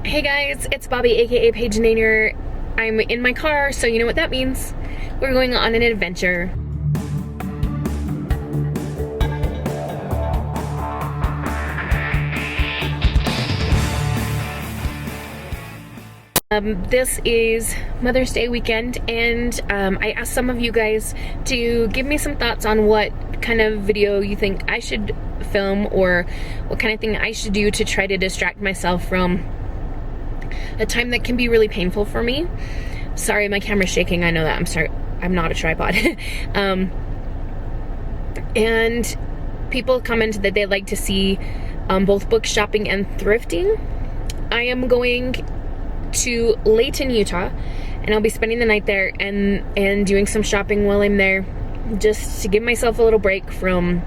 Hey guys, it's Bobi, aka Paginator. I'm in my car, so you know what that means. We're going on an adventure. This is Mother's Day weekend, and I asked some of you guys to give me some thoughts on what kind of video you think I should film, or what kind of thing I should do to try to distract myself from a time that can be really painful for me. Sorry, my camera's shaking. I know that. I'm sorry. I'm not a tripod. And people commented that they'd like to see both book shopping and thrifting. I am going to Layton, Utah, and I'll be spending the night there and doing some shopping while I'm there, just to give myself a little break from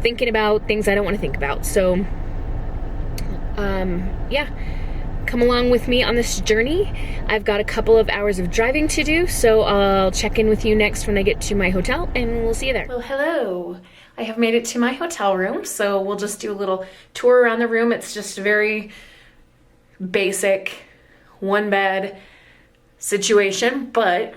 thinking about things I don't want to think about. So yeah, come along with me on this journey. I've got a couple of hours of driving to do, so I'll check in with you next when I get to my hotel, and we'll see you there. Well, hello. I have made it to my hotel room, so we'll just do a little tour around the room. It's just a very basic one bed situation, but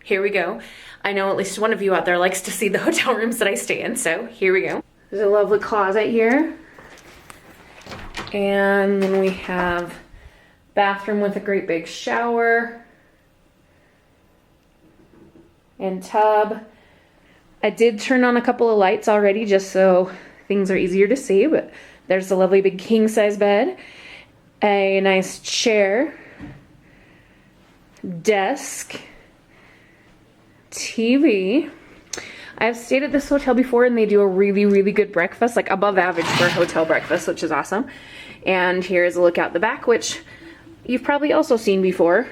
here we go. I know at least one of you out there likes to see the hotel rooms that I stay in, so here we go. There's a lovely closet here. And then we have bathroom with a great big shower and tub. I did turn on a couple of lights already just so things are easier to see, but there's a lovely big king size bed, a nice chair, desk, TV. I've stayed at this hotel before and they do a really, really good breakfast, like above average for a hotel breakfast, which is awesome. And here's a look out the back, which you've probably also seen before,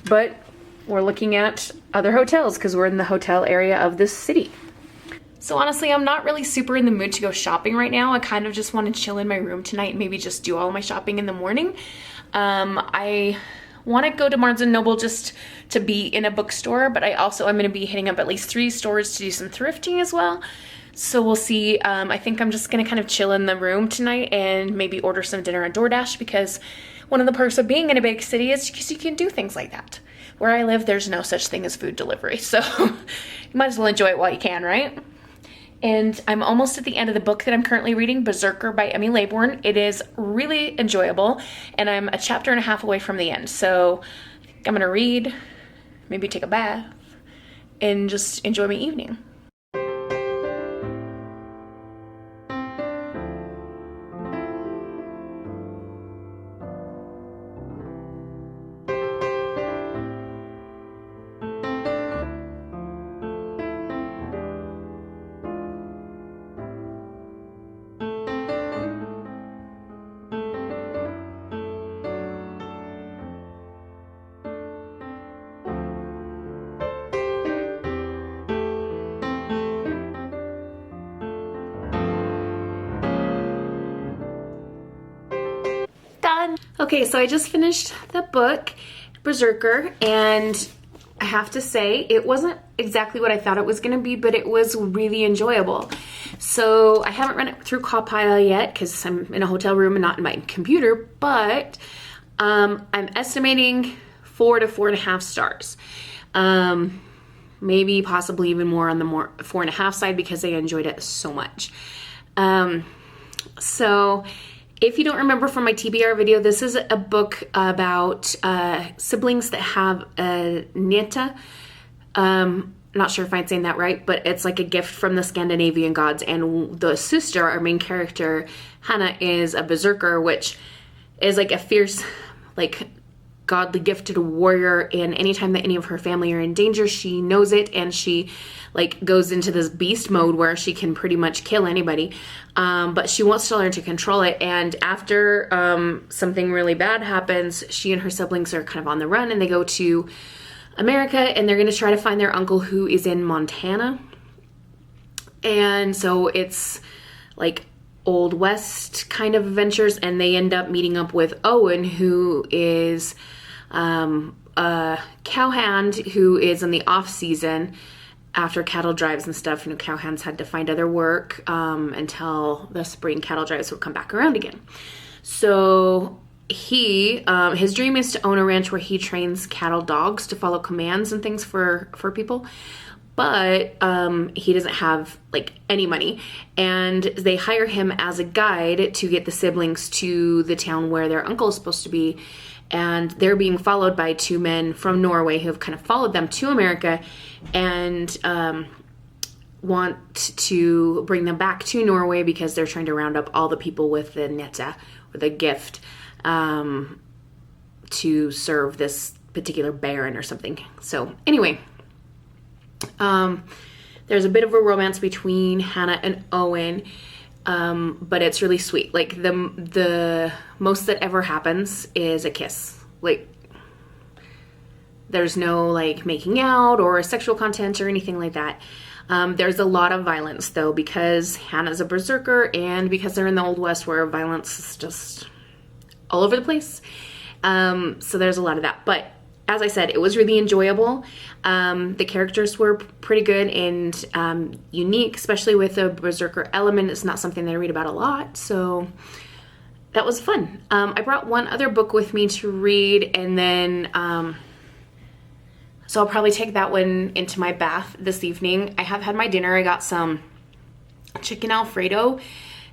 but we're looking at other hotels because we're in the hotel area of this city. So honestly, I'm not really super in the mood to go shopping right now. I kind of just want to chill in my room tonight and maybe just do all my shopping in the morning. I want to go to Barnes & Noble just to be in a bookstore, but I also am going to be hitting up at least 3 stores to do some thrifting as well. So we'll see. I think I'm just going to kind of chill in the room tonight and maybe order some dinner on DoorDash, because one of the perks of being in a big city is because you can do things like that. Where I live, there's no such thing as food delivery, so you might as well enjoy it while you can, right? And I'm almost at the end of the book that I'm currently reading, Berserker by Emmy Laybourne. It is really enjoyable, and I'm a chapter and a half away from the end. So I think I'm gonna read, maybe take a bath, and just enjoy my evening. Done. Okay, so I just finished the book, Berserker, and I have to say it wasn't exactly what I thought it was going to be, but it was really enjoyable. So I haven't run it through Copilot yet because I'm in a hotel room and not in my computer, but I'm estimating 4 to 4.5 stars. Maybe possibly even more on the 4.5 side because I enjoyed it so much. So if you don't remember from my TBR video, this is a book about siblings that have a Neta. Not sure if I'm saying that right, but it's like a gift from the Scandinavian gods. And the sister, our main character, Hannah, is a berserker, which is like a fierce, like godly gifted warrior. And anytime that any of her family are in danger, she knows it, and she like goes into this beast mode where she can pretty much kill anybody. But she wants to learn to control it. And after something really bad happens, she and her siblings are kind of on the run, and they go to America, and they're going to try to find their uncle who is in Montana. And so it's like Old West kind of adventures, and they end up meeting up with Owen, who is a cowhand who is in the off season after cattle drives and stuff. You know, cowhands had to find other work until the spring cattle drives would come back around again. So his dream is to own a ranch where he trains cattle dogs to follow commands and things for people. But he doesn't have like any money, and they hire him as a guide to get the siblings to the town where their uncle is supposed to be. And they're being followed by two men from Norway who have kind of followed them to America and want to bring them back to Norway because they're trying to round up all the people with the netta, or the gift, to serve this particular baron or something. So anyway, there's a bit of a romance between Hannah and Owen, but it's really sweet. Like the most that ever happens is a kiss. Like there's no like making out or sexual content or anything like that. There's a lot of violence though, because Hannah's a berserker and because they're in the Old West where violence is just all over the place. So there's a lot of that, but as I said, it was really enjoyable. The characters were pretty good and unique, especially with the berserker element. It's not something that I read about a lot, so that was fun. I brought one other book with me to read, and then so I'll probably take that one into my bath this evening. I have had my dinner. I got some chicken Alfredo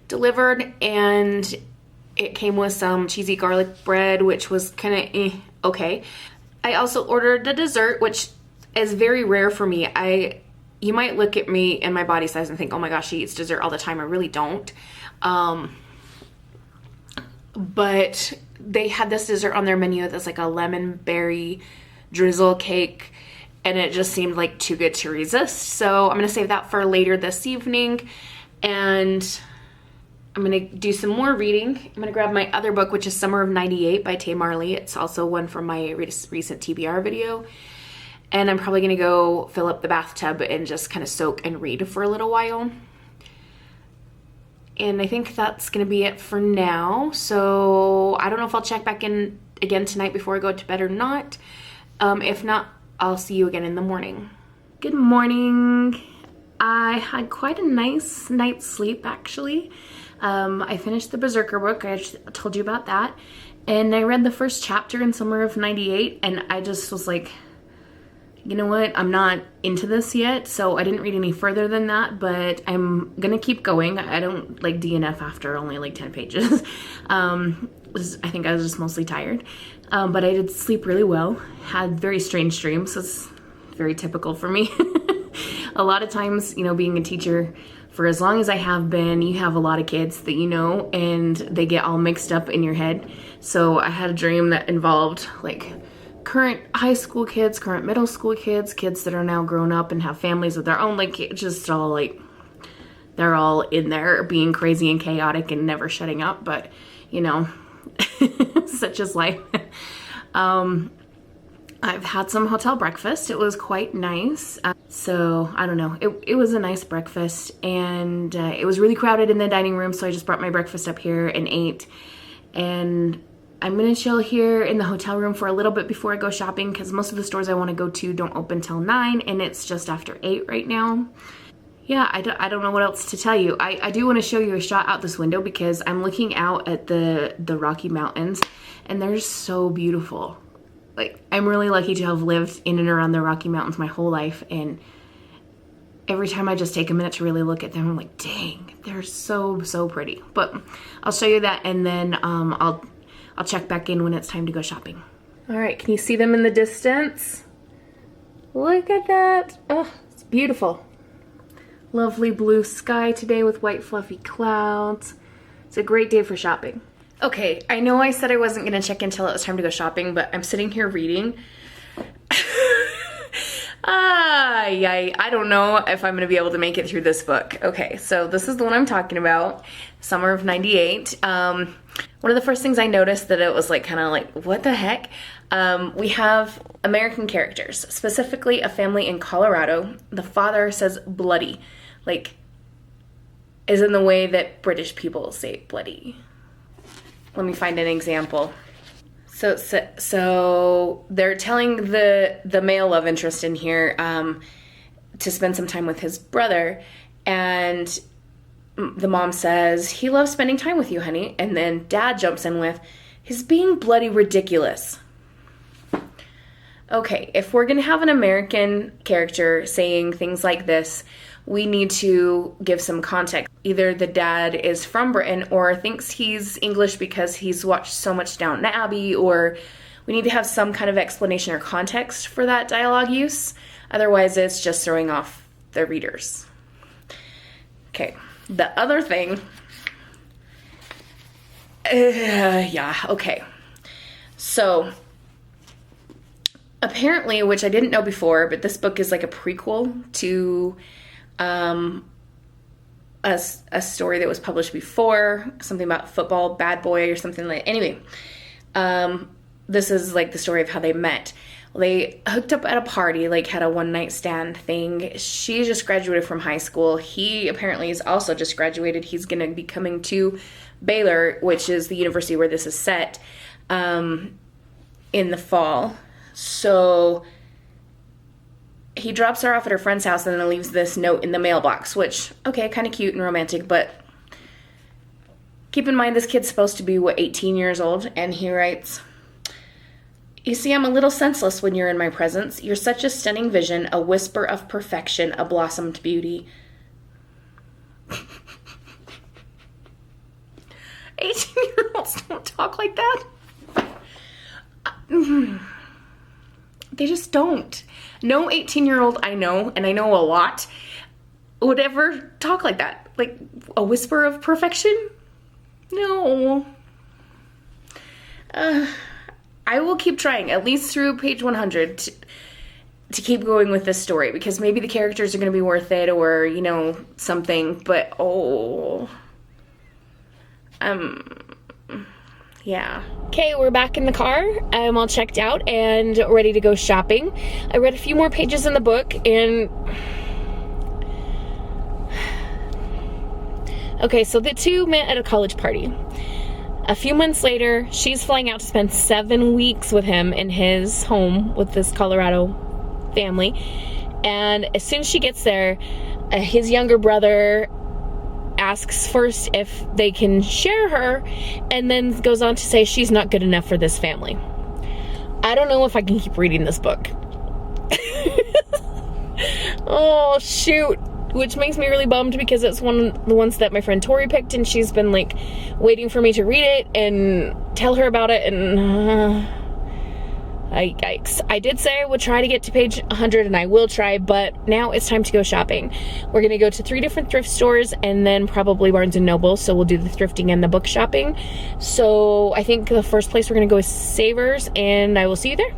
delivered, and it came with some cheesy garlic bread, which was kind of okay. I also ordered a dessert, which is very rare for me. You might look at me and my body size and think, oh my gosh, she eats dessert all the time. I really don't. But they had this dessert on their menu that's like a lemon berry drizzle cake, and it just seemed like too good to resist. So I'm going to save that for later this evening, and I'm going to do some more reading. I'm going to grab my other book, which is Summer of '98 by Tay Marley. It's also one from my recent TBR video. And I'm probably going to go fill up the bathtub and just kind of soak and read for a little while. And I think that's going to be it for now. So I don't know if I'll check back in again tonight before I go to bed or not. If not, I'll see you again in the morning. Good morning. I had quite a nice night's sleep, actually. I finished the Berserker book. I told you about that. And I read the first chapter in summer of '98, and I just was like, you know what? I'm not into this yet, so I didn't read any further than that, but I'm gonna keep going. I don't like DNF after only like 10 pages. I think I was just mostly tired. But I did sleep really well. Had very strange dreams. It's very typical for me. A lot of times, you know, being a teacher for as long as I have been, you have a lot of kids that you know, and they get all mixed up in your head. So I had a dream that involved like current high school kids, current middle school kids, kids that are now grown up and have families of their own, like just all like, they're all in there being crazy and chaotic and never shutting up, but you know, such is life. I've had some hotel breakfast. It was quite nice. So I don't know, it was a nice breakfast, and it was really crowded in the dining room, so I just brought my breakfast up here and ate. And I'm gonna chill here in the hotel room for a little bit before I go shopping, because most of the stores I want to go to don't open till 9, and it's just after 8 right now. Yeah, I don't know what else to tell you. I do want to show you a shot out this window, because I'm looking out at the Rocky Mountains, and they're so beautiful. Like, I'm really lucky to have lived in and around the Rocky Mountains my whole life, and every time I just take a minute to really look at them, I'm like, dang, they're so, so pretty. But I'll show you that, and then I'll check back in when it's time to go shopping. All right, can you see them in the distance? Look at that. Oh, it's beautiful. Lovely blue sky today with white fluffy clouds. It's a great day for shopping. Okay, I know I said I wasn't gonna check until it was time to go shopping, but I'm sitting here reading. I don't know if I'm gonna be able to make it through this book. Okay, so this is the one I'm talking about, Summer of '98. One of the first things I noticed that it was like kind of like, what the heck? We have American characters, specifically a family in Colorado. The father says bloody, like, is in the way that British people say bloody. Let me find an example. So they're telling the male love interest in here to spend some time with his brother, and the mom says, he loves spending time with you, honey. And then dad jumps in with, is being bloody ridiculous. Okay, if we're gonna have an American character saying things like this, we need to give some context. Either the dad is from Britain or thinks he's English because he's watched so much Downton Abbey, or we need to have some kind of explanation or context for that dialogue use. Otherwise, it's just throwing off the readers. Okay, the other thing, okay. So, apparently, which I didn't know before, but this book is like a prequel to a story that was published before, something about football, Bad Boy or something like. Anyway, this is like the story of how they met. They hooked up at a party, like had a one-night stand thing. She just graduated from high school. He apparently is also just graduated. He's going to be coming to Baylor, which is the university where this is set, in the fall. So he drops her off at her friend's house and then leaves this note in the mailbox, which, okay, kind of cute and romantic, but keep in mind this kid's supposed to be, 18 years old, and he writes, "You see, I'm a little senseless when you're in my presence. You're such a stunning vision, a whisper of perfection, a blossomed beauty." 18-year-olds don't talk like that. They just don't. No 18-year-old I know, and I know a lot, would ever talk like that. Like, a whisper of perfection? No. I will keep trying, at least through page 100, to keep going with this story, because maybe the characters are going to be worth it, or, you know, something, but, yeah. Okay, we're back in the car. I'm all checked out and ready to go shopping. I read a few more pages in the book, and okay, so the two met at a college party. A few months later, she's flying out to spend 7 weeks with him in his home with this Colorado family. And as soon as she gets there, his younger brother asks first if they can share her, and then goes on to say she's not good enough for this family. I don't know if I can keep reading this book. Oh, shoot. Which makes me really bummed, because it's one of the ones that my friend Tori picked, and she's been like waiting for me to read it and tell her about it, and I did say I would try to get to page 100, and I will try, but now it's time to go shopping. We're gonna go to 3 different thrift stores, and then probably Barnes & Noble, so we'll do the thrifting and the book shopping. So I think the first place we're gonna go is Savers, and I will see you there.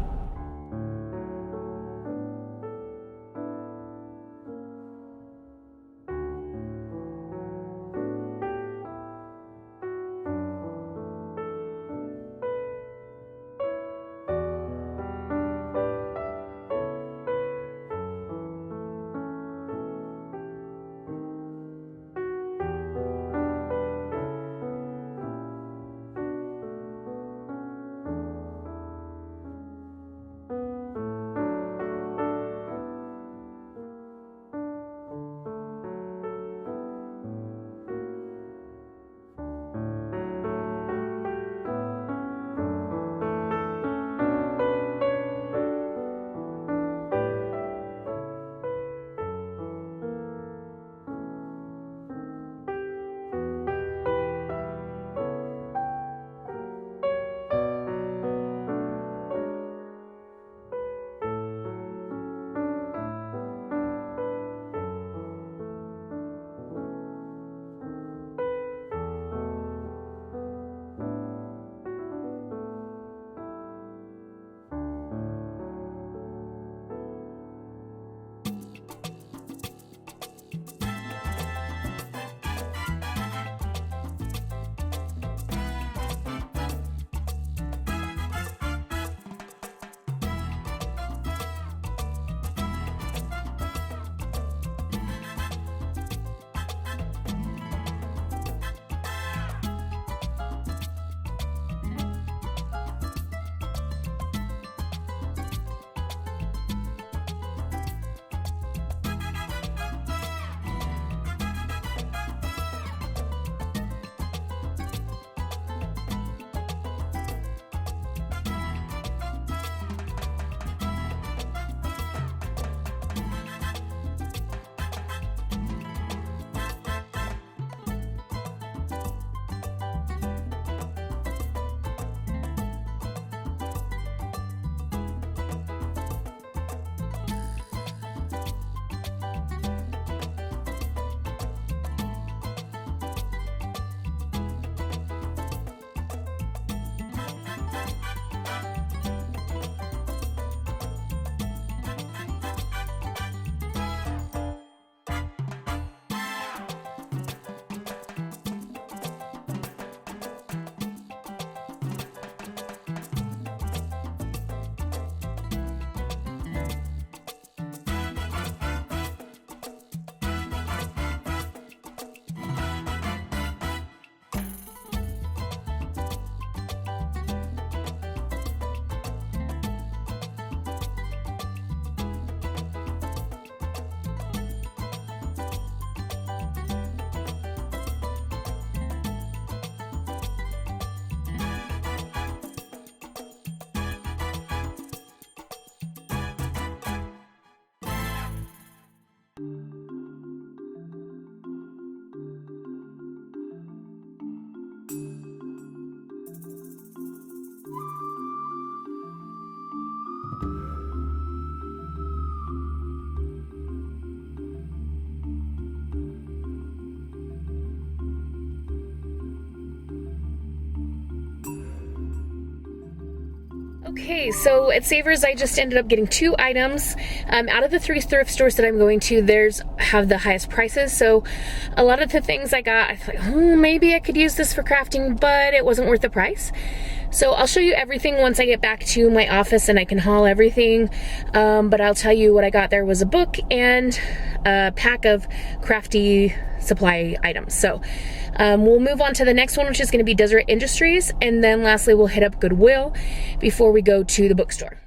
Okay, so at Savers I just ended up getting 2 items. Out of the 3 thrift stores that I'm going to, theirs have the highest prices, so a lot of the things I got, I thought, oh, maybe I could use this for crafting, but it wasn't worth the price. So I'll show you everything once I get back to my office and I can haul everything, but I'll tell you what I got. There was a book and a pack of crafty supply items. So we'll move on to the next one, which is going to be Desert Industries, and then lastly we'll hit up Goodwill before we go to the bookstore.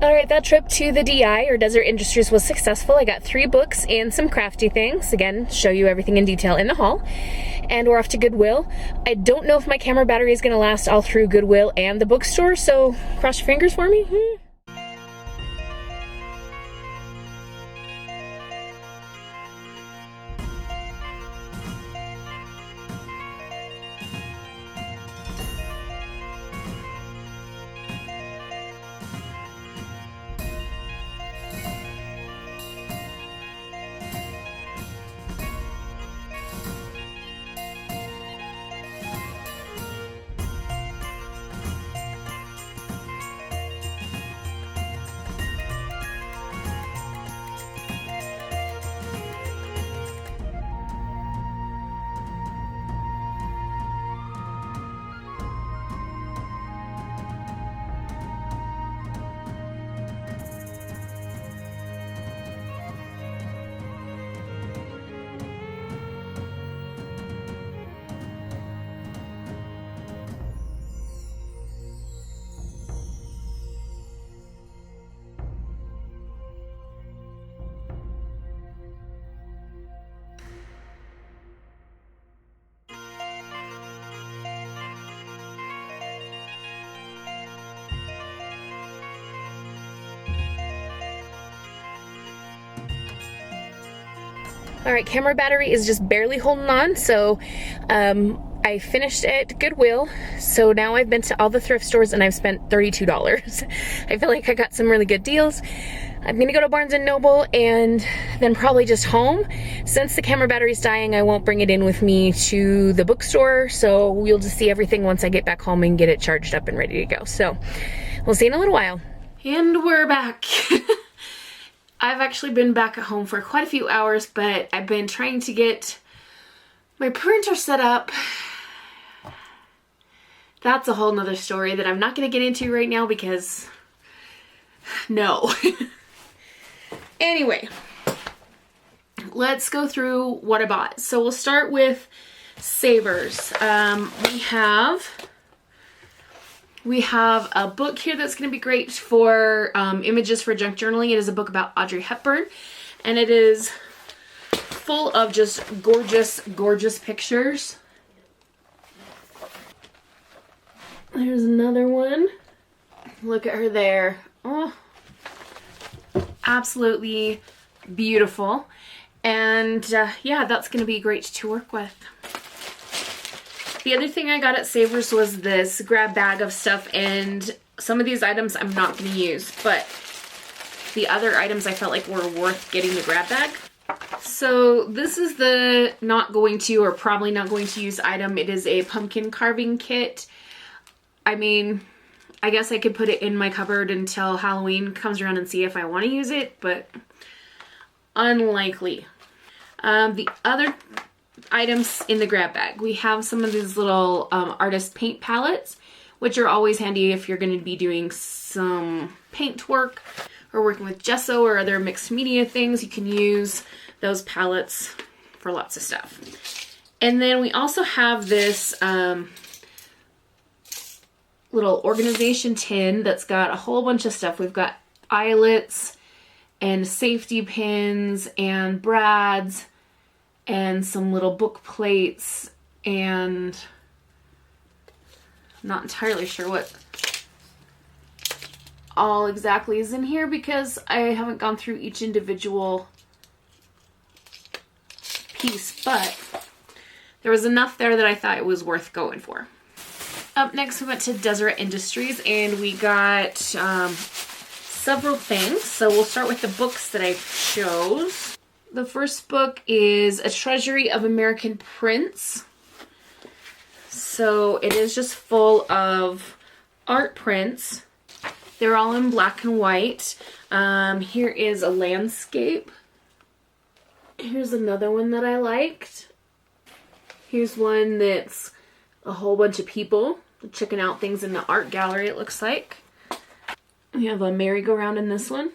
Alright, that trip to the DI, or Desert Industries, was successful. I got 3 books and some crafty things. Again, show you everything in detail in the haul. And we're off to Goodwill. I don't know if my camera battery is going to last all through Goodwill and the bookstore, so cross your fingers for me. Alright, camera battery is just barely holding on, so I finished at Goodwill, so now I've been to all the thrift stores and I've spent $32. I feel like I got some really good deals. I'm gonna go to Barnes & Noble and then probably just home. Since the camera battery's dying, I won't bring it in with me to the bookstore, so we'll just see everything once I get back home and get it charged up and ready to go. So, we'll see in a little while. And we're back. I've actually been back at home for quite a few hours, but I've been trying to get my printer set up. That's a whole nother story that I'm not going to get into right now because no. Anyway, let's go through what I bought. So we'll start with Savers. We have a book here that's going to be great for images for junk journaling. It is a book about Audrey Hepburn, and it is full of just gorgeous, gorgeous pictures. There's another one. Look at her there. Oh, absolutely beautiful. And yeah, that's going to be great to work with. The other thing I got at Savers was this grab bag of stuff, and some of these items I'm not going to use, but the other items I felt like were worth getting the grab bag. So this is the not going to, or probably not going to use item. It is a pumpkin carving kit. I mean, I guess I could put it in my cupboard until Halloween comes around and see if I want to use it, but unlikely. The other items in the grab bag, we have some of these little artist paint palettes, which are always handy if you're going to be doing some paint work or working with gesso or other mixed media things. You can use those palettes for lots of stuff. And then we also have this little organization tin that's got a whole bunch of stuff. We've got eyelets and safety pins and brads and some little book plates, and I'm not entirely sure what all exactly is in here because I haven't gone through each individual piece, but there was enough there that I thought it was worth going for. Up next, we went to Deseret Industries and we got several things. So we'll start with the books that I chose. The first book is A Treasury of American Prints. So it is just full of art prints. They're all in black and white. Here is a landscape. Here's another one that I liked. Here's one that's a whole bunch of people checking out things in the art gallery, it looks like. We have a merry-go-round in this one.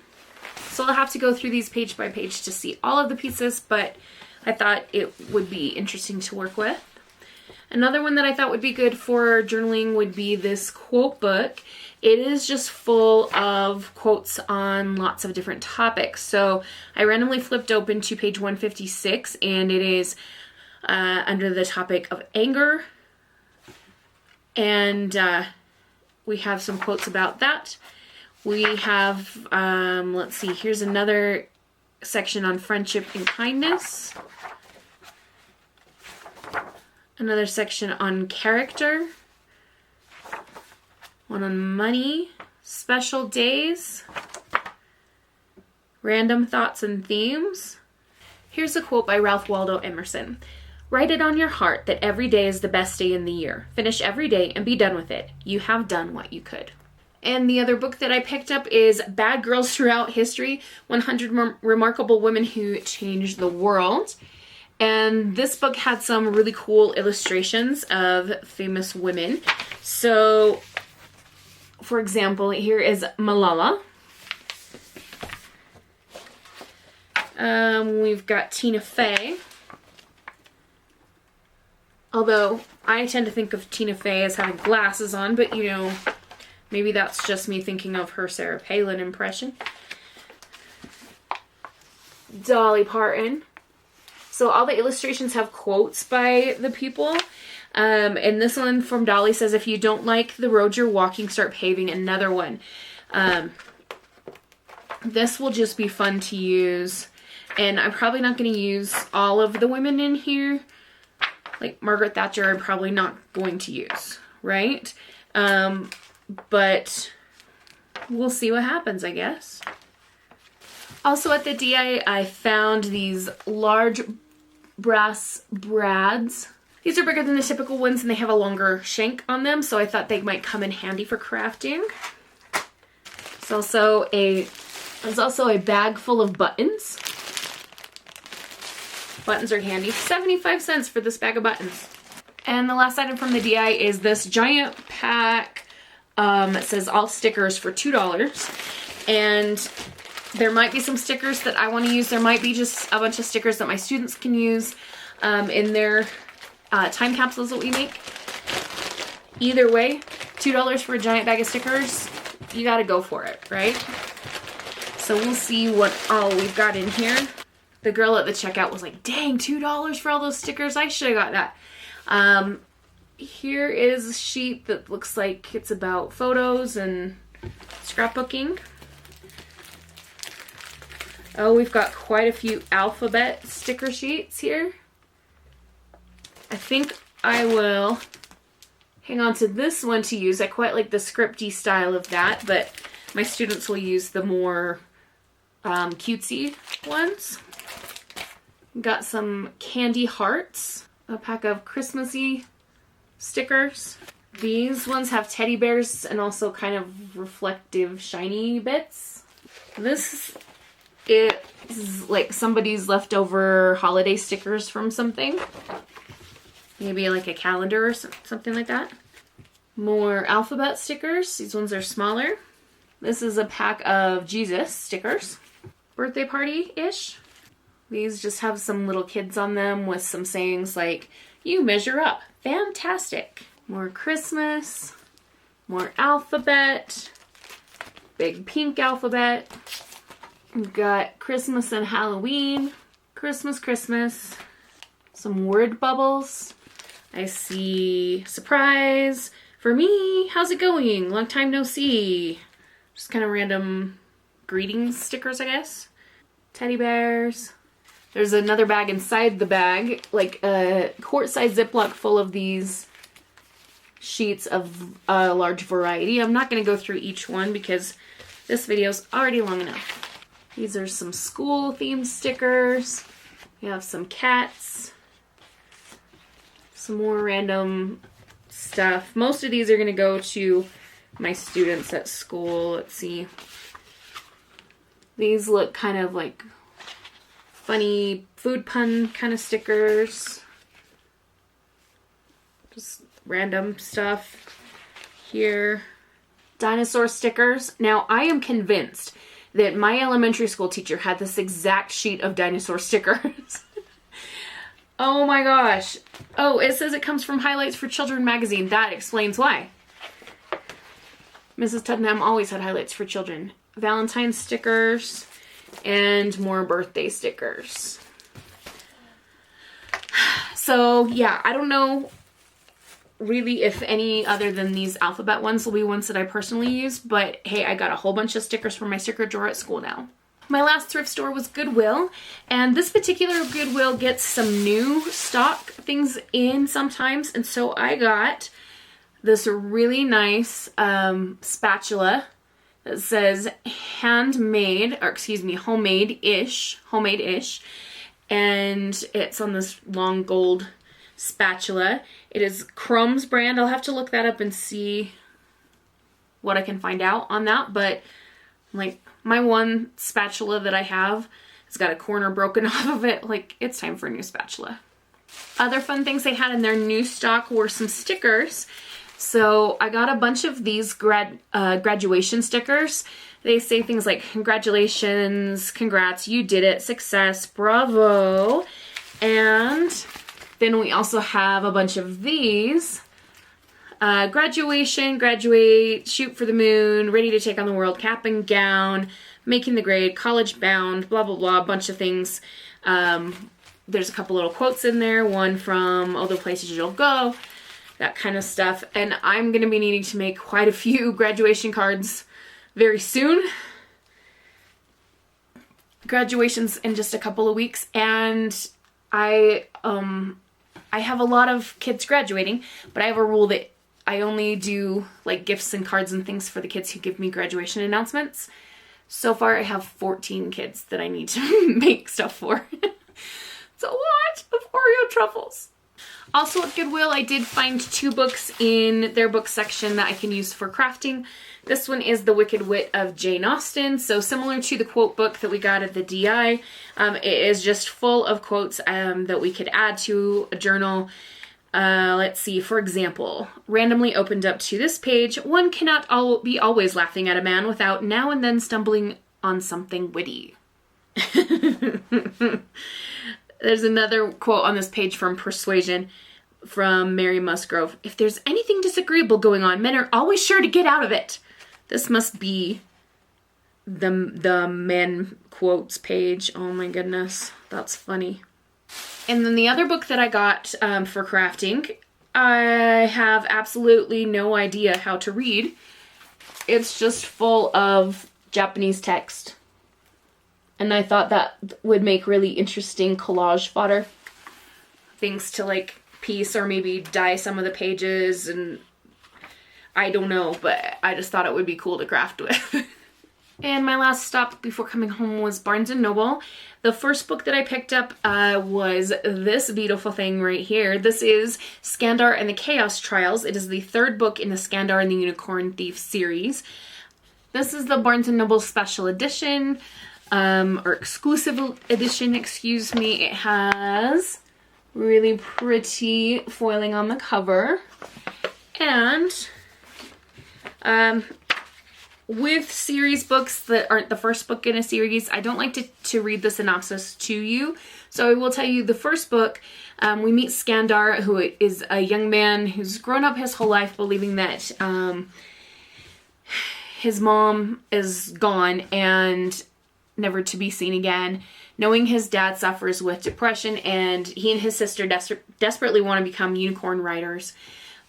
So I'll have to go through these page by page to see all of the pieces, but I thought it would be interesting to work with. Another one that I thought would be good for journaling would be this quote book. It is just full of quotes on lots of different topics. So I randomly flipped open to page 156, and it is under the topic of anger. And we have some quotes about that. We have, let's see, here's another section on friendship and kindness. Another section on character. One on money, special days, random thoughts and themes. Here's a quote by Ralph Waldo Emerson. Write it on your heart that every day is the best day in the year. Finish every day and be done with it. You have done what you could. And the other book that I picked up is Bad Girls Throughout History, 100 Remarkable Women Who Changed the World. And this book had some really cool illustrations of famous women. So, for example, here is Malala. We've got Tina Fey. Although, I tend to think of Tina Fey as having glasses on, but you know, maybe that's just me thinking of her Sarah Palin impression. Dolly Parton. So all the illustrations have quotes by the people. And this one from Dolly says, if you don't like the road you're walking, start paving another one. This will just be fun to use. And I'm probably not going to use all of the women in here. Like Margaret Thatcher, I'm probably not going to use, right? But we'll see what happens, I guess. Also at the DI, I found these large brass brads. These are bigger than the typical ones and they have a longer shank on them, so I thought they might come in handy for crafting. There's also a bag full of buttons. Buttons are handy. 75 cents for this bag of buttons. And the last item from the DI is this giant pack. It says all stickers for $2. And there might be some stickers that I want to use. There might be just a bunch of stickers that my students can use in their time capsules that we make. Either way, $2 for a giant bag of stickers, you gotta go for it, right? So we'll see what all we've got in here. The girl at the checkout was like, dang, $2 for all those stickers. I should have got that. here is a sheet that looks like it's about photos and scrapbooking. Oh, we've got quite a few alphabet sticker sheets here. I think I will hang on to this one to use. I quite like the scripty style of that, but my students will use the more cutesy ones. Got some candy hearts, a pack of Christmassy stickers. These ones have teddy bears and also kind of reflective shiny bits. This is like somebody's leftover holiday stickers from something. Maybe like a calendar or something like that. More alphabet stickers. These ones are smaller. This is a pack of Jesus stickers. Birthday party-ish. These just have some little kids on them with some sayings like, "You measure up. Fantastic." More Christmas. More alphabet. Big pink alphabet. We've got Christmas and Halloween. Christmas, Christmas. Some word bubbles. I see surprise. For me, how's it going? Long time no see. Just kind of random greetings stickers, I guess. Teddy bears. There's another bag inside the bag, like a quart-sized Ziploc full of these sheets of a large variety. I'm not going to go through each one because this video's already long enough. These are some school-themed stickers. We have some cats. Some more random stuff. Most of these are going to go to my students at school. Let's see. These look kind of like funny food pun kind of stickers. Just random stuff here. Dinosaur stickers. Now, I am convinced that my elementary school teacher had this exact sheet of dinosaur stickers. Oh my gosh. Oh, it says it comes from Highlights for Children magazine. That explains why. Mrs. Tuddenham always had Highlights for Children. Valentine's stickers and more birthday stickers. So yeah, I don't know really if any other than these alphabet ones will be ones that I personally use, but hey, I got a whole bunch of stickers for my sticker drawer at school now. My last thrift store was Goodwill, and this particular Goodwill gets some new stock things in sometimes, and so I got this really nice spatula that says handmade, or excuse me, homemade-ish, and it's on this long gold spatula. It is Crumb's brand. I'll have to look that up and see what I can find out on that, but like my one spatula that I have has got a corner broken off of it. Like, it's time for a new spatula. Other fun things they had in their new stock were some stickers. So I got a bunch of these graduation stickers. They say things like, congratulations, congrats, you did it, success, bravo. And then we also have a bunch of these. Graduation, graduate, shoot for the moon, ready to take on the world, cap and gown, making the grade, college bound, blah, blah, blah, a bunch of things. There's a couple little quotes in there, one from All the Places You'll Go, that kind of stuff. And I'm going to be needing to make quite a few graduation cards very soon. Graduation's in just a couple of weeks, and I have a lot of kids graduating, but I have a rule that I only do like gifts and cards and things for the kids who give me graduation announcements. So far I have 14 kids that I need to make stuff for. It's a lot of Oreo truffles. Also at Goodwill, I did find 2 books in their book section that I can use for crafting. This one is The Wicked Wit of Jane Austen. So similar to the quote book that we got at the DI, it is just full of quotes that we could add to a journal. Let's see, for example, randomly opened up to this page, one cannot be always laughing at a man without now and then stumbling on something witty. There's another quote on this page from Persuasion from Mary Musgrove. If there's anything disagreeable going on, men are always sure to get out of it. This must be the men quotes page. Oh my goodness, that's funny. And then the other book that I got for crafting I have absolutely no idea how to read. It's just full of Japanese text. And I thought that would make really interesting collage fodder. Things to like piece or maybe dye some of the pages, and I don't know, but I just thought it would be cool to craft with. And my last stop before coming home was Barnes & Noble. The first book that I picked up was this beautiful thing right here. This is Skandar and the Chaos Trials. It is the third book in the Skandar and the Unicorn Thief series. This is the Barnes & Noble special edition, or exclusive edition, excuse me. It has really pretty foiling on the cover. And with series books that aren't the first book in a series, I don't like to read the synopsis to you. So I will tell you the first book, we meet Skandar, who is a young man who's grown up his whole life believing that his mom is gone and never to be seen again. Knowing his dad suffers with depression, and he and his sister desperately want to become unicorn riders.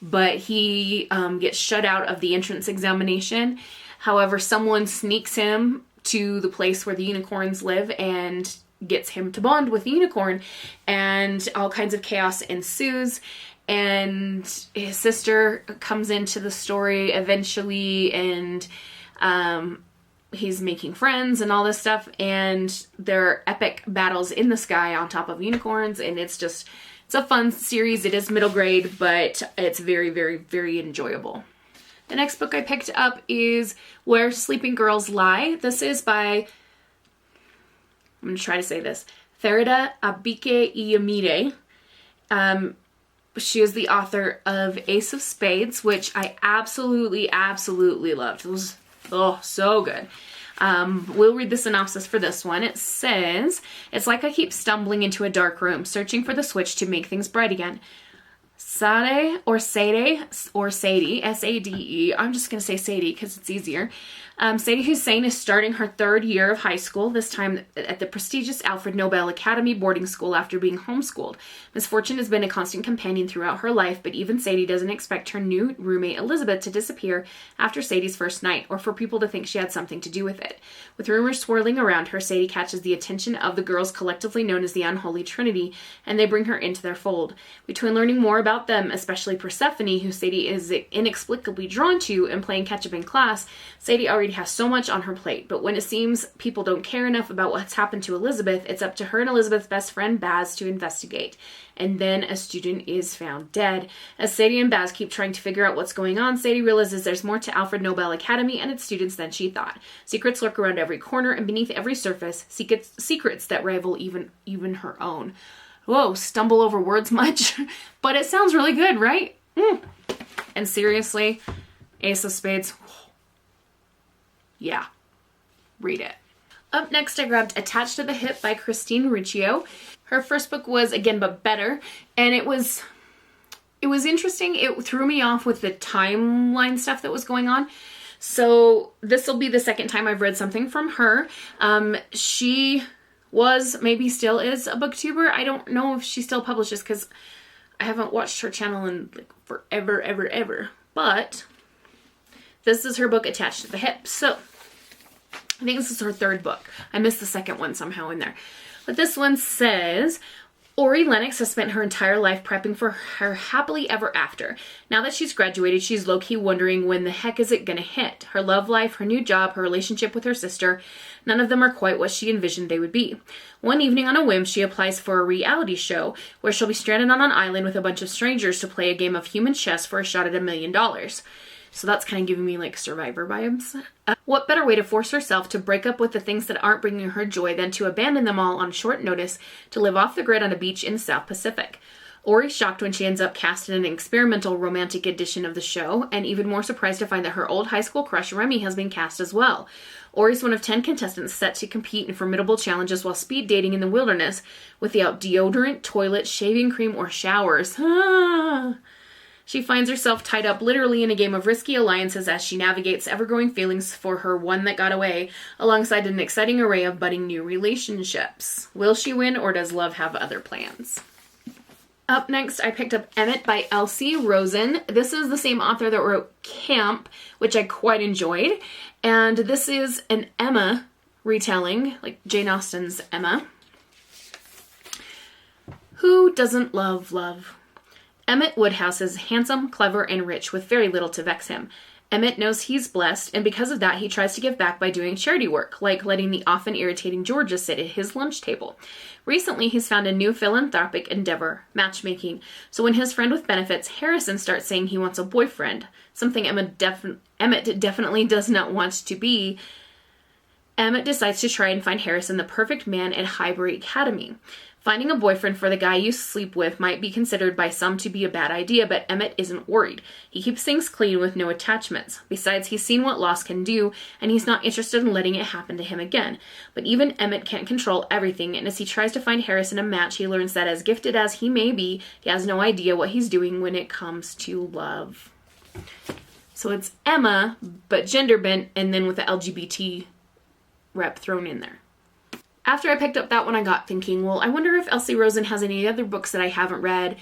But he gets shut out of the entrance examination. However, someone sneaks him to the place where the unicorns live and gets him to bond with the unicorn, and all kinds of chaos ensues. And his sister comes into the story eventually, and he's making friends and all this stuff, and there are epic battles in the sky on top of unicorns, and it's a fun series. It is middle grade, but it's very, very, very enjoyable. The next book I picked up is Where Sleeping Girls Lie. This is by, I'm going to try to say this, Farida Abike Iyamide. She is the author of Ace of Spades, which I absolutely, absolutely loved. It was, so good. We'll read the synopsis for this one. It says, "It's like I keep stumbling into a dark room, searching for the switch to make things bright again. Sadie, S-A-D-E, I'm just going to say Sadie because it's easier. Sadie Hussein is starting her third year of high school, this time at the prestigious Alfred Nobel Academy boarding school after being homeschooled. Misfortune has been a constant companion throughout her life, but even Sadie doesn't expect her new roommate Elizabeth to disappear after Sadie's first night, or for people to think she had something to do with it. With rumors swirling around her, Sadie catches the attention of the girls collectively known as the Unholy Trinity, and they bring her into their fold. Between learning more about them, especially Persephone, who Sadie is inexplicably drawn to, and playing catch-up in class, Sadie already has so much on her plate, but when it seems people don't care enough about what's happened to Elizabeth, it's up to her and Elizabeth's best friend Baz to investigate. And then a student is found dead. As Sadie and Baz keep trying to figure out what's going on, Sadie realizes there's more to Alfred Nobel Academy and its students than she thought. Secrets lurk around every corner, and beneath every surface, secrets that rival even her own." Whoa, stumble over words much? But it sounds really good, right? And seriously, Ace of Spades, yeah, read it. Up next, I grabbed Attached to the Hip by Christine Riccio. Her first book was Again But Better, and it was interesting. It threw me off with the timeline stuff that was going on. So this will be the second time I've read something from her. She was, maybe still is, a booktuber. I don't know if she still publishes because I haven't watched her channel in like forever, ever. But this is her book Attached to the Hip. So I think this is her third book. I missed the second one somehow in there. But this one says, Ori Lennox has spent her entire life prepping for her happily ever after. Now that she's graduated, she's low-key wondering when the heck is it gonna hit. Her love life, her new job, her relationship with her sister, none of them are quite what she envisioned they would be. One evening on a whim, she applies for a reality show where she'll be stranded on an island with a bunch of strangers to play a game of human chess for a shot at $1 million. So that's kind of giving me like Survivor vibes. What better way to force herself to break up with the things that aren't bringing her joy than to abandon them all on short notice to live off the grid on a beach in the South Pacific? Ori's shocked when she ends up cast in an experimental romantic edition of the show, and even more surprised to find that her old high school crush Remy has been cast as well. Ori's one of 10 contestants set to compete in formidable challenges while speed dating in the wilderness without deodorant, toilet, shaving cream, or showers. She finds herself tied up literally in a game of risky alliances as she navigates ever-growing feelings for her one that got away, alongside an exciting array of budding new relationships. Will she win, or does love have other plans? Up next, I picked up Emmett by Elsie Rosen. This is the same author that wrote Camp, which I quite enjoyed. And this is an Emma retelling, like Jane Austen's Emma. Who doesn't love love? Emmett Woodhouse is handsome, clever, and rich with very little to vex him. Emmett knows he's blessed, and because of that, he tries to give back by doing charity work, like letting the often irritating Georgia sit at his lunch table. Recently, he's found a new philanthropic endeavor, matchmaking. So when his friend with benefits, Harrison, starts saying he wants a boyfriend, something Emmett definitely does not want to be, Emmett decides to try and find Harrison the perfect man at Highbury Academy. Finding a boyfriend for the guy you sleep with might be considered by some to be a bad idea, but Emmett isn't worried. He keeps things clean with no attachments. Besides, he's seen what loss can do, and he's not interested in letting it happen to him again. But even Emmett can't control everything, and as he tries to find Harrison a match, he learns that as gifted as he may be, he has no idea what he's doing when it comes to love. So it's Emma, but gender bent, and then with the LGBT rep thrown in there. After I picked up that one, I got thinking, well, I wonder if Elsie Rosen has any other books that I haven't read,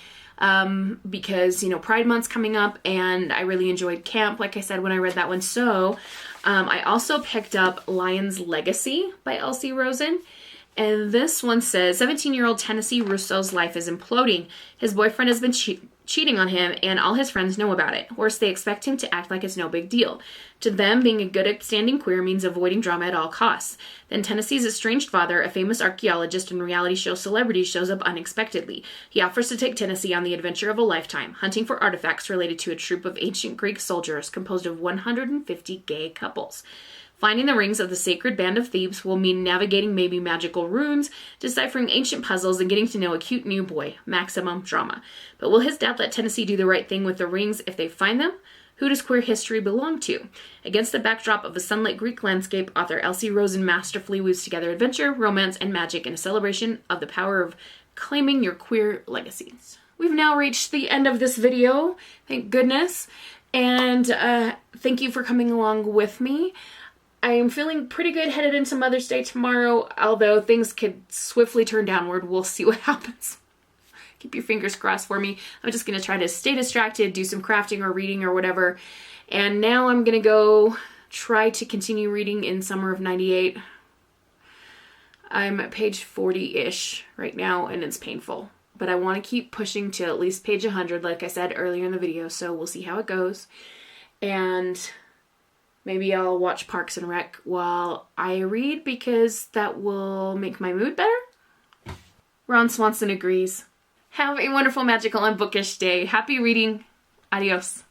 because, you know, Pride Month's coming up, and I really enjoyed Camp, like I said, when I read that one. So I also picked up Lion's Legacy by Elsie Rosen, and this one says, 17-year-old Tennessee Rousseau's life is imploding. His boyfriend has been cheating on him, and all his friends know about it. Worse, they expect him to act like it's no big deal. To them, being a good upstanding queer means avoiding drama at all costs. Then Tennessee's estranged father, a famous archaeologist and reality show celebrity, shows up unexpectedly. He offers to take Tennessee on the adventure of a lifetime, hunting for artifacts related to a troop of ancient Greek soldiers composed of 150 gay couples. Finding the rings of the sacred band of Thebes will mean navigating maybe magical runes, deciphering ancient puzzles, and getting to know a cute new boy. Maximum drama. But will his dad let Tennessee do the right thing with the rings if they find them? Who does queer history belong to? Against the backdrop of a sunlit Greek landscape, author Elsie Rosen masterfully weaves together adventure, romance, and magic in a celebration of the power of claiming your queer legacies. We've now reached the end of this video, thank goodness, and thank you for coming along with me. I am feeling pretty good headed into Mother's Day tomorrow, although things could swiftly turn downward. We'll see what happens. Keep your fingers crossed for me. I'm just going to try to stay distracted, do some crafting or reading or whatever. And now I'm going to go try to continue reading in Summer of '98. I'm at page 40-ish right now, and it's painful. But I want to keep pushing to at least page 100, like I said earlier in the video, so we'll see how it goes. And maybe I'll watch Parks and Rec while I read, because that will make my mood better. Ron Swanson agrees. Have a wonderful, magical, and bookish day. Happy reading. Adios.